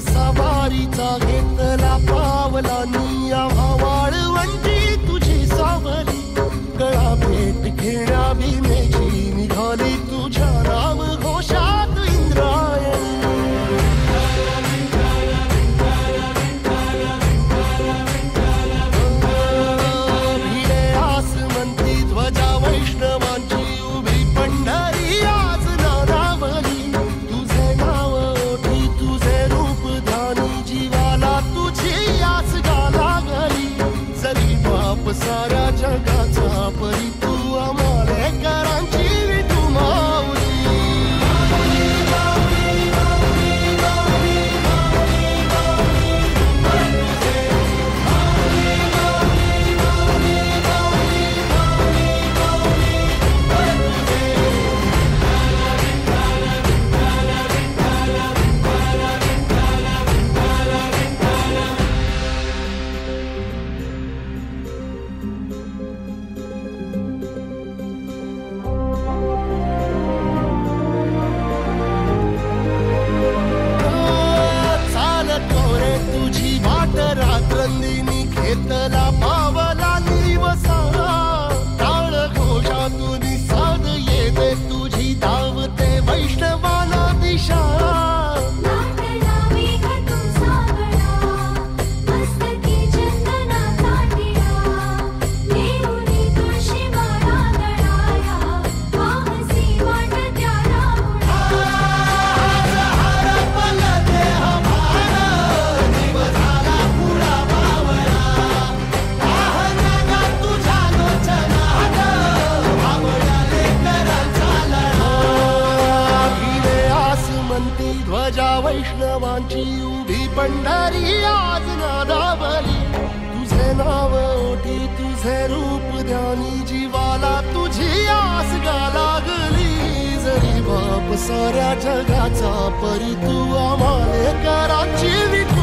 सवारीचा घेतला पावला निया वाळवंटी तुझी सावली गळा भेट घेण्या भीमेची निघाली तुझ्या नाम घोषात इंद्रायणी भिडे आसमंती ध्वजा वैष्णवांची उभी पंढरी आज नारावली तुझे नाव ओठी तुझे रूप ध्यानी जीवाला तुझी आस गाला गली जरी बाप साऱ्या जगाचा परी तू आमालेकरांची विठू माऊली रात्रंदिनी घेतला पावला निवसा टाळ घोषातून साध येते तुझी धावते वैष्णवाला दिशा ध्वजा वैष्णवांची उभी पंढरी आज नादावली तुझे नाव ओठी तुझे रूप ध्यानी जीवाला तुझी आस गा लागली जरी बाप साऱ्या जगाचा परी तू आमालेकरांची विठू